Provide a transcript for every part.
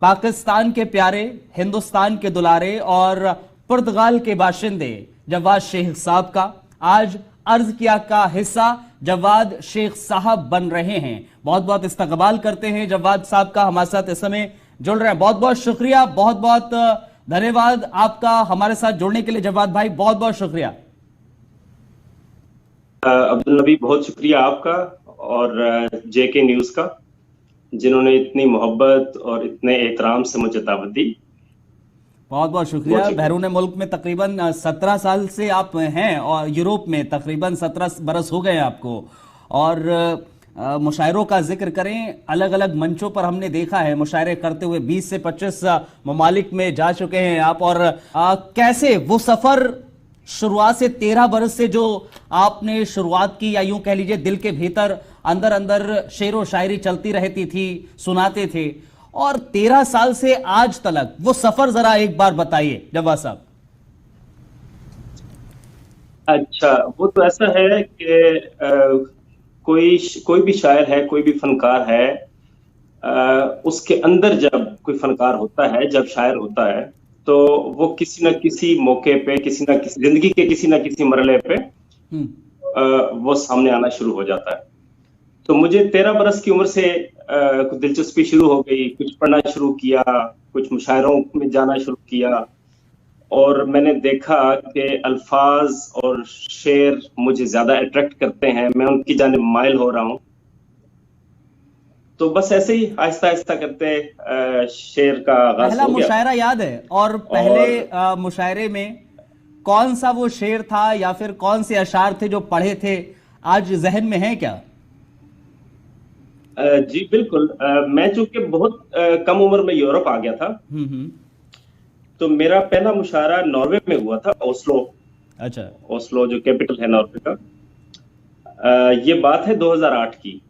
पाकिस्तान के प्यारे, हिंदुस्तान के दुलारे और पुर्तगाल के बाशिंदे जवाद शेख साहब का आज अर्ज किया का हिस्सा जवाद शेख साहब बन रहे हैं। बहुत बहुत इस्तकबाल करते हैं जवाद साहब का, हमारे साथ इस समय जुड़ रहे हैं। बहुत बहुत शुक्रिया, बहुत बहुत धन्यवाद आपका हमारे साथ जुड़ने के लिए जवाद भाई, बहुत बहुत शुक्रिया। अब्दुल नबी, बहुत शुक्रिया आपका और जेके न्यूज का, जिन्होंने इतनी मोहब्बत और इतने एहतराम से मुझे दावत दी। बहुत बहुत शुक्रिया। बैरून मुल्क में तकरीबन 17 साल से आप हैं और यूरोप में तकरीबन 17 बरस हो गए आपको, और मुशायरों का जिक्र करें, अलग अलग मंचों पर हमने देखा है मुशायरे करते हुए 20 से 25 ममालिक में जा चुके हैं आप। और कैसे वो सफर शुरुआत से 13 बरस से जो आपने शुरुआत की, या यूं कह लीजिए दिल के भीतर अंदर अंदर शेर व शायरी चलती रहती थी, सुनाते थे, और 13 साल से आज तक वो सफर जरा एक बार बताइए जवाद साहब। अच्छा, वो तो ऐसा है कि कोई भी शायर है, कोई भी फनकार है, उसके अंदर जब कोई फनकार होता है, जब शायर होता है, तो वो किसी न किसी मौके पे, किसी न किसी जिंदगी के किसी न किसी मरहले पे वो सामने आना शुरू हो जाता है। तो मुझे 13 बरस की उम्र से कुछ दिलचस्पी शुरू हो गई, कुछ पढ़ना शुरू किया, कुछ मुशायरों में जाना शुरू किया, और मैंने देखा कि अल्फाज और शेर मुझे ज्यादा अट्रैक्ट करते हैं, मैं उनकी जानिब माइल हो रहा हूँ। तो बस ऐसे ही आहिस्ता आहिस्ता करते शेर का आगाज पहला हो गया। मुशायरा याद है? और पहले मुशायरे में कौन सा वो शेर था या फिर कौन से अशार थे जो पढ़े थे, आज जहन में है क्या? जी बिल्कुल। मैं चूंकि बहुत कम उम्र में यूरोप आ गया था, तो मेरा पहला मुशायरा नॉर्वे में हुआ था, ओस्लो। अच्छा। ओस्लो जो कैपिटल है नॉर्वे का। ये बात है 2008 की।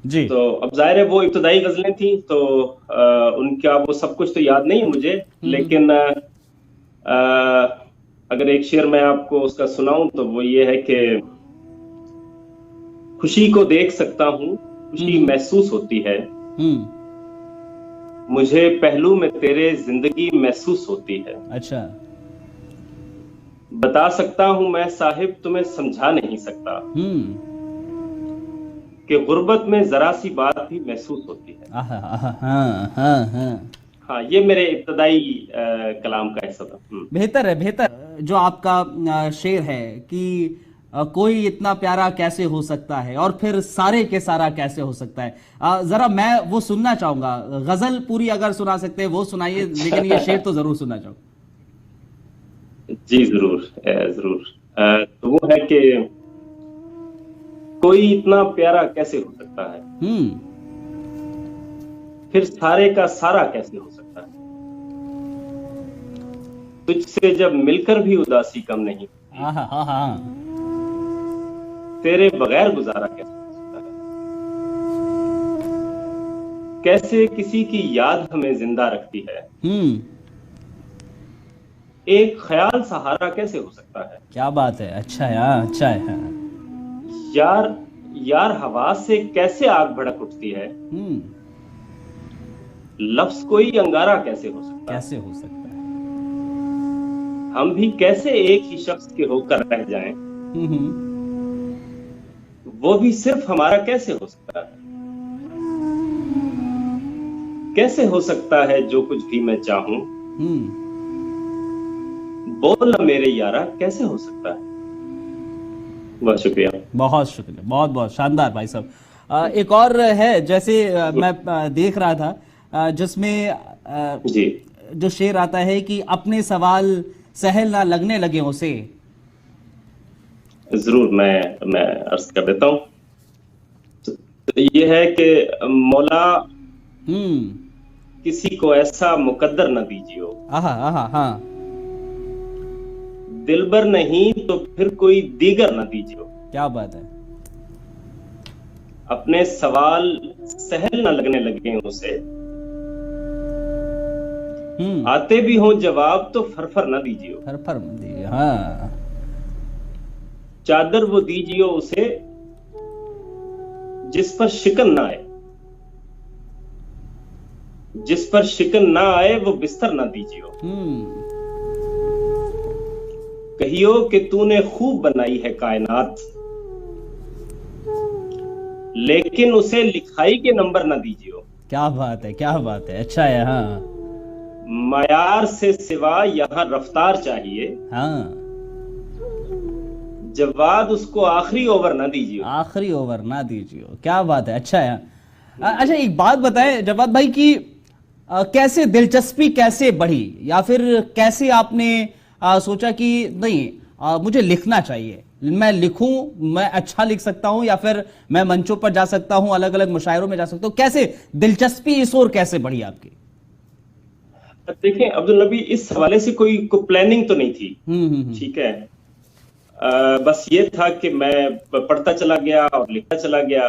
जी। तो अब जाहिर है वो इब्तदाई गजलें थी, तो उनका वो सब कुछ तो याद नहीं है मुझे, लेकिन अगर एक शेर मैं आपको उसका सुनाऊं तो वो ये है कि खुशी को देख सकता हूँ, खुशी महसूस होती है, मुझे पहलू में तेरे जिंदगी महसूस होती है। अच्छा। बता सकता हूँ मैं साहिब, तुम्हें समझा नहीं सकता कि गुर्बत में जरा सी बात भी महसूस होती है। हाँ, ये मेरे इब्तदाई कलाम का हिस्सा था। बेहतर है, बेहतर। जो आपका शेर है कि कोई इतना प्यारा कैसे हो सकता है, और फिर सारे के सारा कैसे हो सकता है, जरा मैं वो सुनना चाहूंगा। गजल पूरी अगर सुना सकते हैं वो सुनाइए, लेकिन ये शेर तो जरूर सुनना चाहूंगा। जी जरूर जरूर। तो वो है कि कोई इतना प्यारा कैसे हो सकता है, फिर सारे का सारा कैसे हो सकता है, तुझसे जब मिलकर भी उदासी कम नहीं, तेरे बगैर गुजारा कैसे हो सकता है, कैसे किसी की याद हमें जिंदा रखती है, एक ख्याल सहारा कैसे हो सकता है। क्या बात है। अच्छा है, अच्छा है। यार हवा से कैसे आग भड़क उठती है, लफ्ज कोई अंगारा कैसे हो सकता है, कैसे हो सकता है, हम भी कैसे एक ही शख्स के होकर रह जाएं, वो भी सिर्फ हमारा कैसे हो सकता है, कैसे हो सकता है जो कुछ भी मैं चाहूं, बोल ना मेरे यारा कैसे हो सकता है। बहुत शुक्रिया, बहुत शुक्रिया, बहुत बहुत शानदार भाई साहब। एक और है, जैसे मैं देख रहा था, जिसमें जो शेर आता है कि अपने सवाल सहल ना लगने लगे उसे। जरूर मैं अर्ज कर देता हूँ। तो ये है कि मौला किसी को ऐसा मुकद्दर न दीजियो, दिलबर नहीं तो फिर कोई दीगर न दीजियो। क्या बात है। अपने सवाल सहल न लगने लगे उसे, आते भी हो जवाब तो फरफर न दीजियो, फरफर न दीजिए। हाँ। चादर वो दीजियो उसे जिस पर शिकन ना आए, जिस पर शिकन ना आए वो बिस्तर ना दीजियो। कहियो कि तूने खूब बनाई है कायनात, लेकिन उसे लिखाई के नंबर ना दीजियो। क्या बात है, क्या बात है, अच्छा है। हाँ मयार से सिवा यहाँ रफ्तार चाहिए, हाँ, जवाद उसको आखिरी ओवर ना दीजिए। आखिरी ओवर ना दीजिए, क्या बात है, अच्छा है। अच्छा एक बात बताएं जवाद भाई कि कैसे दिलचस्पी कैसे बढ़ी, या फिर कैसे आपने सोचा कि नहीं मुझे लिखना चाहिए, मैं लिखूं, मैं अच्छा लिख सकता हूं, या फिर मैं मंचों पर जा सकता हूं, अलग अलग मुशायरों में जा सकता हूं, कैसे दिलचस्पी इस ओर कैसे बढ़ी आपकी? देखें अब्दुल नबी, इस हवाले से कोई प्लानिंग तो नहीं थी। ठीक है, बस ये था कि मैं पढ़ता चला गया और लिखता चला गया।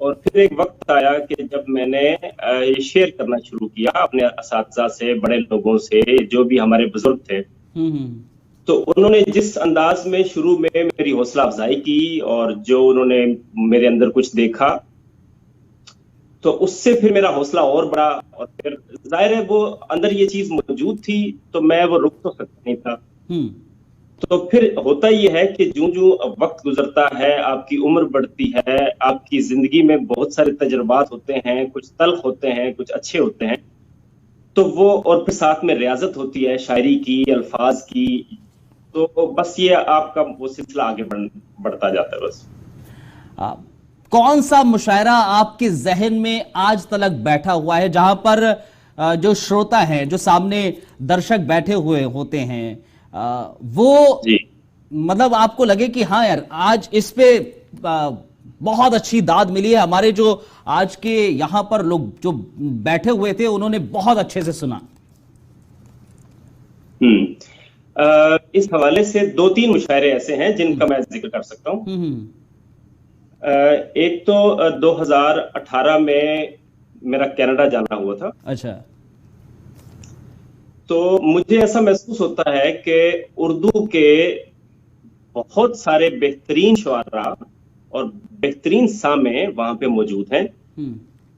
और फिर एक वक्त आया कि जब मैंने ये शेयर करना शुरू किया अपने असातिज़ा से, बड़े लोगों से, जो भी हमारे बुजुर्ग थे। तो उन्होंने जिस अंदाज में शुरू में मेरी हौसला अफजाई की और जो उन्होंने मेरे अंदर कुछ देखा, तो उससे फिर मेरा हौसला और बढ़ा। और फिर जाहिर है वो अंदर ये चीज मौजूद थी, तो मैं वो रुक तो सकता नहीं था। तो फिर होता यह है कि जो जो वक्त गुजरता है, आपकी उम्र बढ़ती है, आपकी जिंदगी में बहुत सारे तजुर्बात होते हैं, कुछ तल्ख होते हैं, कुछ अच्छे होते हैं, तो वो, और फिर साथ में रियाजत होती है शायरी की, अल्फाज की, तो बस ये आपका वो सिलसिला आगे बढ़ता जाता है बस। कौन सा मुशायरा आपके जहन में आज तक बैठा हुआ है, जहां पर जो श्रोता हैं, जो सामने दर्शक बैठे हुए होते हैं, वो मतलब आपको लगे कि हाँ यार आज इस पे बहुत अच्छी दाद मिली है, हमारे जो आज के यहां पर लोग जो बैठे हुए थे उन्होंने बहुत अच्छे से सुना? इस हवाले से 2-3 मुशायरे ऐसे हैं जिनका मैं जिक्र कर सकता हूँ। एक तो 2018 में मेरा कनाडा जाना हुआ था। अच्छा। तो मुझे ऐसा महसूस होता है कि उर्दू के बहुत सारे बेहतरीन शुआरा और बेहतरीन सामे वहां पे मौजूद हैं।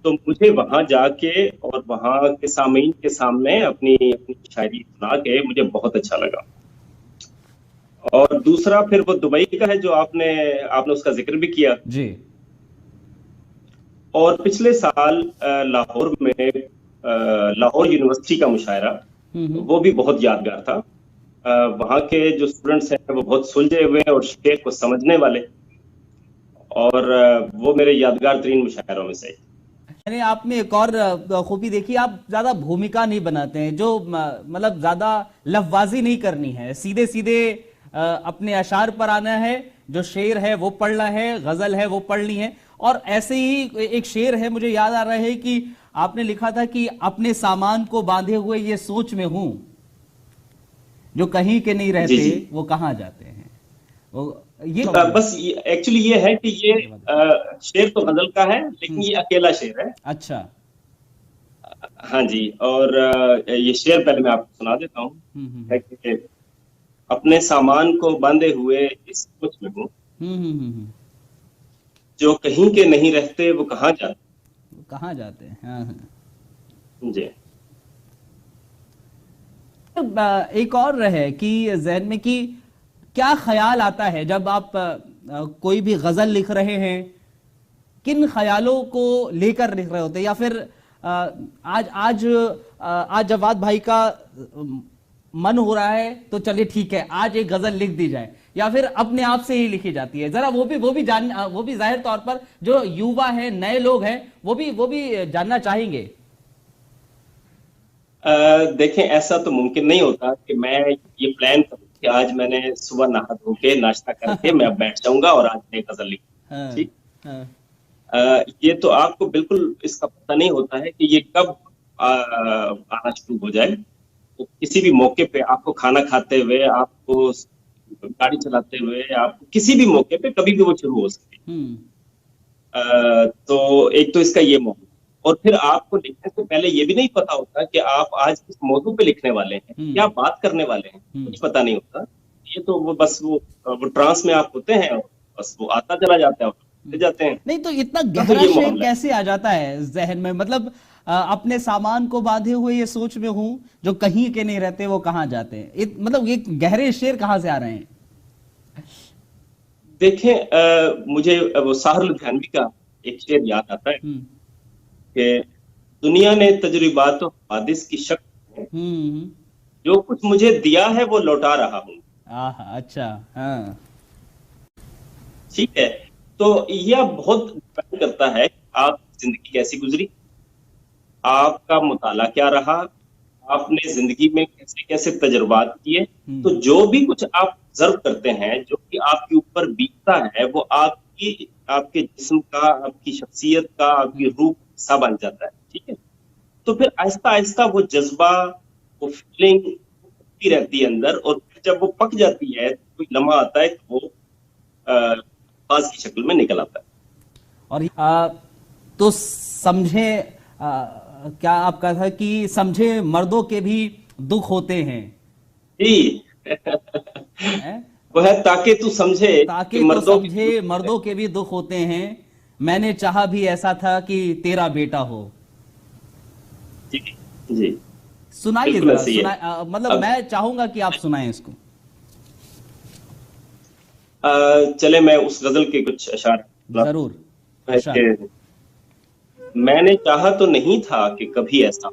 तो मुझे वहां जाके और वहां के सामीन के सामने अपनी शायरी सुना के मुझे बहुत अच्छा लगा। और दूसरा फिर वो दुबई का है, जो आपने उसका जिक्र भी किया जी। और पिछले साल लाहौर में लाहौर यूनिवर्सिटी का मुशायरा, वो भी बहुत यादगार था। वहां के जो स्टूडेंट्स हैं वो बहुत सुलझे हुए और शेर को समझने वाले, और वो मेरे यादगार तरीन मुशायरों में से। यानी आप में एक और खूबी देखी, आप ज्यादा भूमिका नहीं बनाते हैं, जो मतलब ज्यादा लफबाजी नहीं करनी है, सीधे सीधे अपने अशार पर आना है, जो शेर है वो पढ़ना है, गजल है वो पढ़नी है। और ऐसे ही एक शेर है, मुझे याद आ रहा है कि आपने लिखा था कि अपने सामान को बांधे हुए ये सोच में हूं, जो कहीं के नहीं रहते जी जी। वो कहां जाते हैं। वो ये बस एक्चुअली ये है कि ये शेर तो गजल का है, लेकिन ये अकेला शेर है। अच्छा। हाँ जी, और ये शेर पहले मैं आपको सुना देता हूँ। अपने सामान को बांधे हुए इस सोच में हूँ, जो कहीं के नहीं रहते वो कहाँ जाते हैं। हाँ। जी। एक और है कि जहन में कि क्या ख्याल आता है जब आप कोई भी गजल लिख रहे हैं, किन ख्यालों को लेकर लिख रहे होते हैं, या फिर आज जवाद भाई का मन हो रहा है तो चलिए ठीक है आज एक गजल लिख दी जाए, या फिर अपने आप से ही लिखी जाती है? जरा वो भी जाहिर तौर पर जो युवा है, नए लोग हैं, वो भी जानना चाहेंगे। देखें, ऐसा तो मुमकिन नहीं होता कि मैं ये प्लान करूं कि आज मैंने सुबह नहा धो के नाश्ता करके मैं अब बैठ जाऊंगा और आज मैं गजल लिखूंगा। ठीक। ये तो आपको बिल्कुल इसका पता नहीं होता है कि ये कब आना शुरू हो जाए। तो किसी भी मौके पे, आपको खाना खाते हुए, आपको गाड़ी चलाते हुए, आपको किसी भी मौके पे कभी भी वो शुरू हो सकती है। तो एक तो इसका ये मौका, और फिर आपको लिखने से पहले ये भी नहीं पता होता कि आप आज किस मौजू पे लिखने वाले हैं, क्या बात करने वाले हैं, कुछ पता नहीं होता। ये तो वो बस वो ट्रांस में आप होते हैं और बस वो आता चला जाता है, जाते हैं। नहीं तो इतना गहरा शेर कैसे आ जाता है जहन में? मतलब अपने सामान को बांधे हुए ये सोच में हूं, जो कहीं के नहीं रहते वो कहां जाते हैं। मतलब ये गहरे शेर कहां से आ रहे हैं? देखें, मुझे वो साहर लुधियानवी का एक शेर याद आता है कि दुनिया ने तजुर्बात हादिस की शक्ल है, जो कुछ मुझे दिया है वो लौटा रहा हूँ। अच्छा, हाँ, ठीक है। तो यह बहुत डिपेंड करता है कि आप जिंदगी कैसी गुजरी, आपका मुताला क्या रहा, आपने जिंदगी में कैसे कैसे तजुर्बात किए। तो जो भी कुछ आप ऑब्जर्व करते हैं, जो कि आपके ऊपर बीतता है, वो आपके जिस्म का, आपकी शख्सियत का, आपकी रूह का हिस्सा बन जाता है। ठीक है। तो फिर आहिस्ता आहिस्ता वो जज्बा, वो फीलिंग पकती रहती है अंदर, और फिर जब वो पक जाती है तो कोई लम्हा आता है तो वो आवाज की शक्ल में निकल आता है। और तो समझे, क्या आपका था कि समझे मर्दों के भी दुख होते हैं जी। वो है ताकि तू समझे ताकि कि तो समझे मर्दों के भी दुख होते हैं, मैंने चाहा भी ऐसा था कि तेरा बेटा हो। जी जी, सुनाइए जरा, मतलब मैं चाहूंगा कि आप सुनाएं इसको। चले मैं उस गजल के कुछ अशार जरूर। मैंने चाहा तो नहीं था कि कभी ऐसा,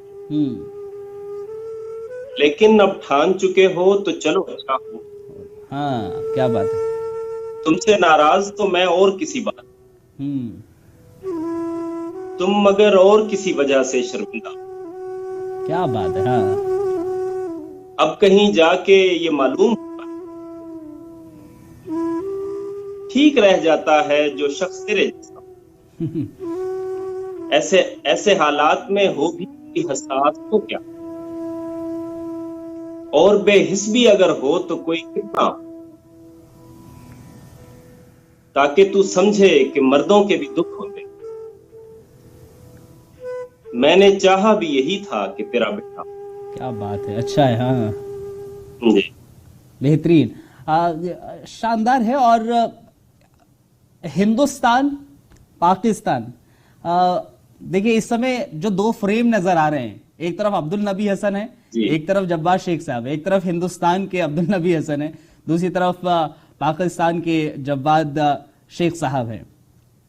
लेकिन अब ठान चुके हो तो चलो अच्छा हो। हाँ, क्या बात है। तुमसे नाराज तो मैं और किसी बात, तुम मगर और किसी वजह से शर्मिंदा। क्या बात है। हाँ, अब कहीं जाके ये मालूम ठीक रह जाता है जो शख्स तेरे जैसा। ऐसे ऐसे हालात में हो भी हसास तो क्या, और बेहिस भी अगर हो तो कोई कितना, ताकि तू समझे कि मर्दों के भी दुख होते। मैंने चाहा भी यही था कि तेरा बेटा। क्या बात है, अच्छा है। हाँ जी, बेहतरीन, शानदार है। और हिंदुस्तान, पाकिस्तान, देखिए इस समय जो दो फ्रेम नजर आ रहे हैं, एक तरफ अब्दुल नबी हसन है, एक तरफ जब्बार शेख साहब, एक तरफ हिंदुस्तान के अब्दुल नबी हसन है, दूसरी तरफ पाकिस्तान के जब्बाद शेख साहब हैं।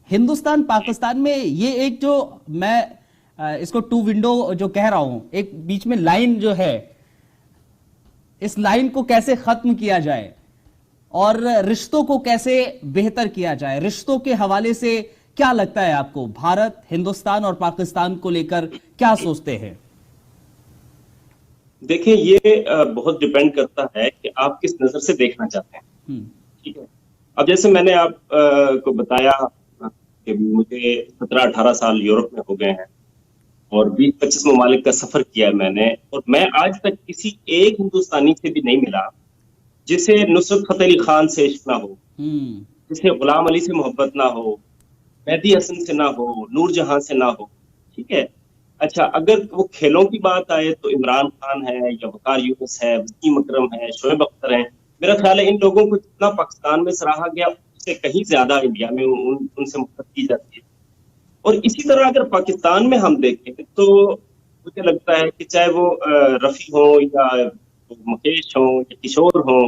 हिंदुस्तान पाकिस्तान में ये एक जो मैं इसको टू विंडो जो कह रहा हूं, एक बीच में लाइन जो है, इस लाइन को कैसे खत्म किया जाए और रिश्तों को कैसे बेहतर किया जाए, रिश्तों के हवाले से क्या लगता है आपको? भारत, हिंदुस्तान और पाकिस्तान को लेकर क्या सोचते हैं? देखिए ये बहुत डिपेंड करता है कि आप किस नजर से देखना चाहते हैं। ठीक है। अब जैसे मैंने आप को बताया कि मुझे 17-18 साल यूरोप में हो गए हैं और 20-25 ममालिक का सफर किया है मैंने, और मैं आज तक किसी एक हिंदुस्तानी से भी नहीं मिला जिसे नुसरत फतेह अली खान से इश्क ना हो, जिसे गुलाम अली से मोहब्बत ना हो, मेहदी हसन से ना हो, नूरजहां से ना हो। ठीक है। अच्छा, अगर वो खेलों की बात आए तो इमरान खान है, या वकार यूनुस है, वसीम अकरम है, शोएब अख्तर है। मेरा ख्याल है इन लोगों को जितना पाकिस्तान में सराहा गया उससे कहीं ज्यादा इंडिया में उनसे मोहब्बत की जाती है। और इसी तरह अगर पाकिस्तान में हम देखें तो मुझे लगता है कि चाहे वो रफी हो, या मुकेश हो, या किशोर हो,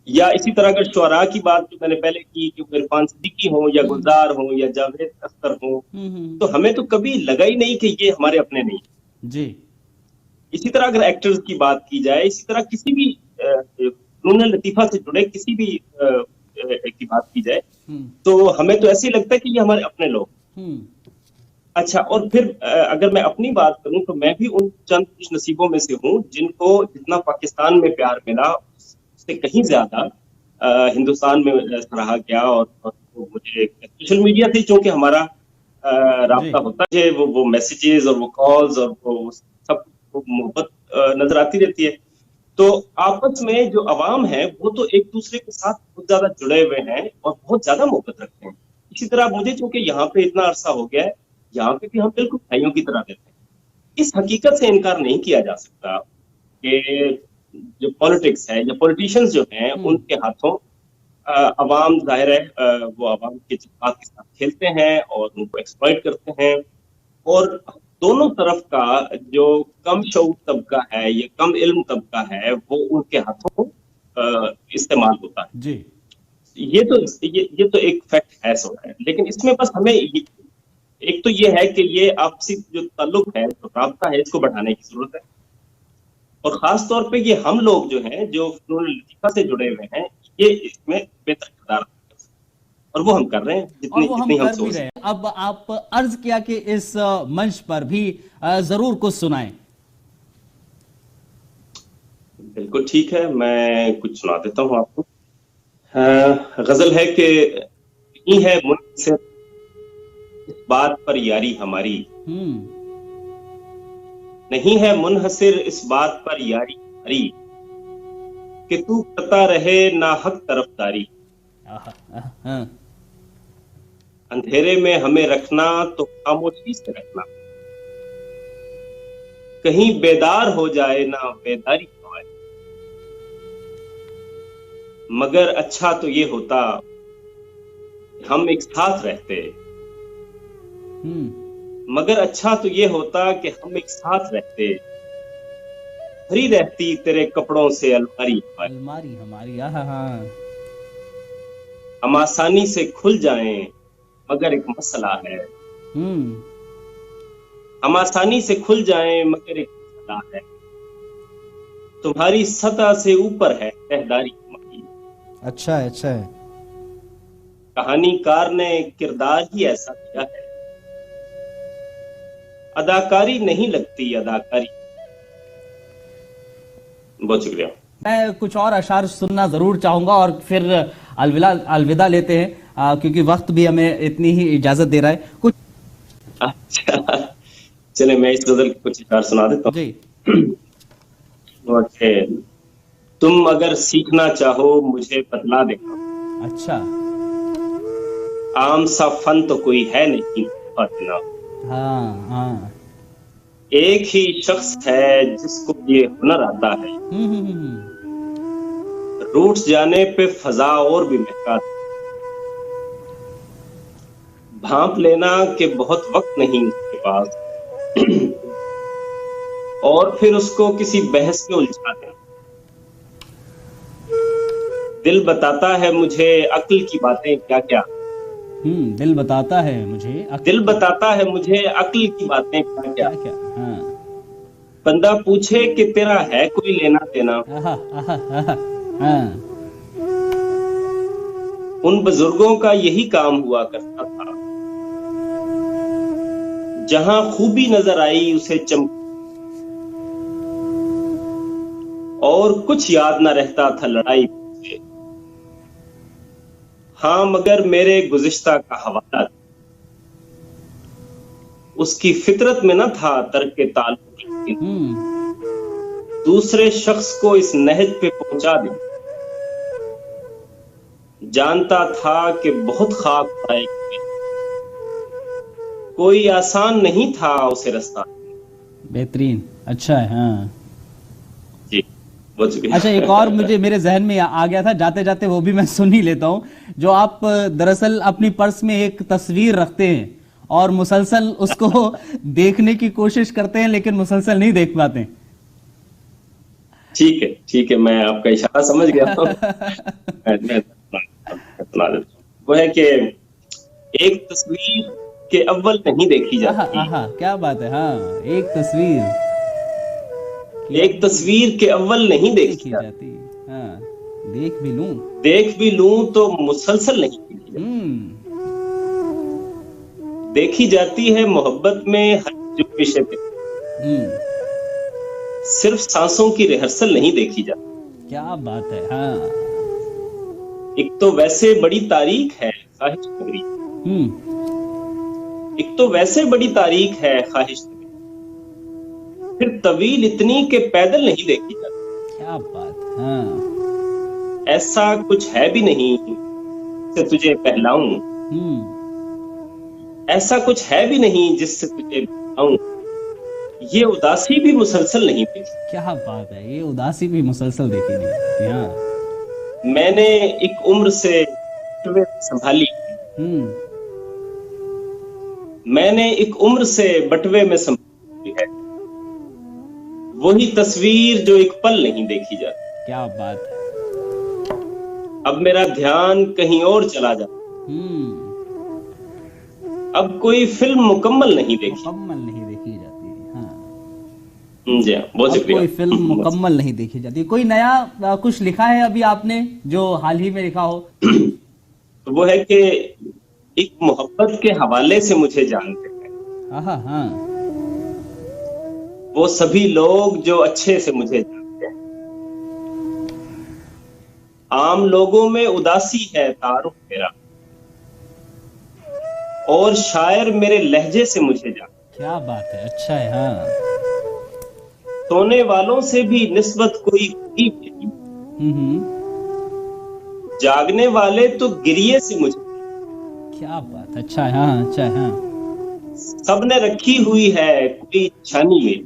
या इसी तरह अगर शुअरा की बात जो मैंने पहले की कि इरफान सिद्दीकी हो, या गुलजार हो, या जावेद अख्तर हो, तो हमें तो कभी लगा ही नहीं कि ये हमारे अपने नहीं जी। इसी तरह अगर एक्टर्स की बात की जाए, इसी तरह किसी भी फनून लतीफा से जुड़े किसी भी की बात की जाए, तो हमें तो ऐसे ही लगता है कि ये हमारे अपने लोग। अच्छा, और फिर अगर मैं अपनी बात करूं तो मैं भी उन चंद खुश नसीबों में से हूं जिनको जितना पाकिस्तान में प्यार मिला उससे कहीं ज्यादा हिंदुस्तान में सराहा गया। और मुझे सोशल मीडिया से चूंकि हमारा रास्ता होता है, वो मैसेजेस और वो कॉल्स और वो सब मोहब्बत नजर आती रहती है। तो आपस में जो अवाम है वो तो एक दूसरे के साथ बहुत ज्यादा जुड़े हुए हैं और बहुत ज्यादा मोहब्बत रखते हैं। इसी तरह मुझे चूंकि यहाँ पे इतना अरसा हो गया है, यहाँ पे भी हम बिल्कुल भाइयों की तरह रहते हैं। इस हकीकत से इनकार नहीं किया जा सकता कि जो पॉलिटिक्स है या पॉलिटिशियंस जो हैं उनके हाथों अवाम जाहिर है वो अवाम के जज्बात के साथ खेलते हैं और उनको एक्सप्लॉइट करते हैं। और दोनों तरफ का जो कम शऊर तबका है या कम इल्म तबका है वो उनके हाथों इस्तेमाल होता है। जी। ये तो एक फैक्ट है, सो है। लेकिन इसमें बस हमें एक तो ये है कि ये आपसी जो ताल्लुक है, जो राब्ता है, इसको बढ़ाने की जरूरत है। और खास तौर पे ये हम लोग जो हैं, जो फनून लतीफा से जुड़े हुए हैं, ये इसमें बेहतर किरदार अदा कर सकते हैं। और वो हम कर रहे हैं, और जितनी वो हम जितनी हम कर भी सोच। रहे हैं। अब आप अर्ज किया कि इस मंच पर भी जरूर कुछ सुनाएं। बिल्कुल ठीक है, मैं कुछ सुना देता हूँ आपको। गजल है कि नहीं है मुनहसिर इस बात पर यारी हमारी, नहीं है मुनहसिर इस बात पर यारी हमारी, कि तू करता रहे ना हक तरफदारी। अंधेरे में हमें रखना तो खामोशी से रखना, कहीं बेदार हो जाए ना बेदारी हमारी। मगर अच्छा तो ये होता हम एक साथ रहते, मगर अच्छा तो ये होता कि हम एक साथ रहते, भरी रहती तेरे कपड़ों से अलमारी अलमारी हमारी। हाँ। हम आसानी से खुल जाएं मगर एक मसला है, हम आसानी से खुल जाएं मगर एक मसला है, तुम्हारी सतह से ऊपर है रहदारी हमारी। अच्छा है, अच्छा है। कहानीकार ने किरदार ही ऐसा दिया है, अदाकारी नहीं लगती अदाकारी। बहुत शुक्रिया। मैं कुछ और अशार सुनना जरूर चाहूंगा और फिर अलविदा लेते हैं, क्योंकि वक्त भी हमें इतनी ही इजाजत दे रहा है। कुछ अच्छा, चले मैं इस गजल के कुछ अशार सुना देता हूँ जी। ओके। तुम अगर सीखना चाहो मुझे बतला देना, अच्छा। आम सा फन तो कोई है नहीं फातिना। हाँ। एक ही शख्स है जिसको ये हुनर आता है, रूठ जाने पे फजा और भी महका। भांप लेना कि बहुत वक्त नहीं उसके पास, और फिर उसको किसी बहस में उलझा देना। दिल बताता है मुझे अक्ल की बातें क्या क्या, दिल बताता है मुझे दिल बताता है मुझे अक्ल की बातें क्या क्या। हाँ। बंदा पूछे कि तेरा है कोई लेना देना, हाँ। उन बुजुर्गों का यही काम हुआ करता था, जहां खूबी नजर आई उसे चमक, और कुछ याद ना रहता था लड़ाई से। हाँ मगर मेरे गुज़िश्ता का हवाला उसकी फितरत में न था तर्क ताल्लुक, दूसरे शख्स को इस नहज पे पहुंचा दे। जानता था कि बहुत खाक आएगी, कोई आसान नहीं था उसे रास्ता। बेहतरीन, अच्छा है। हाँ जी, बहुत शुक्रिया। अच्छा, एक और मुझे मेरे जहन में आ गया था, जाते जाते वो भी मैं सुन ही लेता हूँ। जो आप दरअसल अपनी पर्स में एक तस्वीर रखते हैं और मुसलसल उसको देखने की कोशिश करते हैं, लेकिन मुसलसल नहीं देख पाते। ठीक है, मैं आपका इशारा समझ गया हूँ। वो है कि एक तस्वीर के अव्वल नहीं देखी जाती। क्या बात है। हाँ, एक तस्वीर के अव्वल नहीं देखी जाती। हाँ, देख भी लूं तो मुसलसल नहीं देखी जाती। देखी जाती है मोहब्बत में हर जुम्बिश पे, सिर्फ सांसों की रिहर्सल नहीं देखी जाती। क्या बात है। हाँ, एक तो वैसे बड़ी तारीख है ख्वाहिश नगरी, एक तो वैसे बड़ी तारीख है ख्वाहिश नगरी, फिर तवील इतनी के पैदल नहीं देखी जाती। क्या बात। हाँ, ऐसा कुछ है भी नहीं जिससे तुझे पहलाऊं, ऐसा कुछ है भी नहीं जिससे तुझे बहलाऊं, ये उदासी भी मुसलसल नहीं देखी। क्या बात है, ये उदासी भी मुसलसल देखी नहीं जाती। हाँ, मैंने एक उम्र से बटवे संभाली, मैंने एक उम्र से बटवे में संभाली, वही तस्वीर जो एक पल नहीं देखी जाती। क्या बात है। अब मेरा ध्यान कहीं और चला जाता, अब कोई फिल्म मुकम्मल नहीं देखी जाती। हाँ जी हाँ, बहुत अब शुक्रिया। कोई फिल्म मुकम्मल नहीं देखी जाती। कोई नया कुछ लिखा है अभी आपने जो हाल ही में लिखा हो? तो वो है कि एक मोहब्बत के हवाले से मुझे जानते हैं हाँ हाँ। वो सभी लोग जो अच्छे से मुझे जानते हैं। आम लोगों में उदासी है तारुफ मेरा, और शायर मेरे लहजे से मुझे जानते। क्या बात है, अच्छा है। हाँ। सोने वालों से भी निस्बत कोई करीब नहीं, जागने वाले तो गिरिए से मुझे। क्या बात, अच्छा है। हाँ, अच्छा है। हाँ। सबने रखी हुई है कोई निशानी मेरी,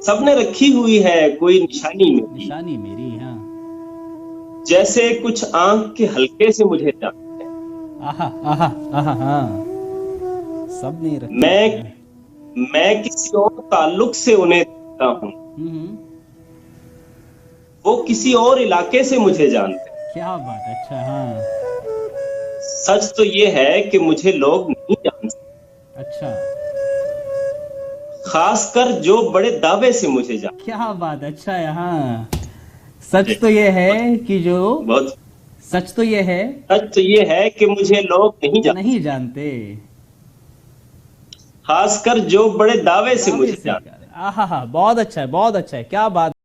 सबने रखी हुई है कोई निशानी मेरी, हाँ। जैसे कुछ आंख के हल्के से मुझे जानते हैं। आहा आहा आहा। हाँ, सबने रखी। मैं किसी और ताल्लुक से उन्हें देखता हूँ, वो किसी और इलाके से मुझे जानते हैं। क्या बात, अच्छा। हाँ। सच तो ये है कि मुझे लोग नहीं जानते, अच्छा। खासकर जो बड़े दावे से मुझे जानते। क्या बात, अच्छा है। हाँ, सच तो ये है कि जो बहुत सच तो ये है कि मुझे लोग नहीं जानते, खासकर जो बड़े दावे से मुझे जानते। आहा, बहुत अच्छा है, बहुत अच्छा है। क्या बात।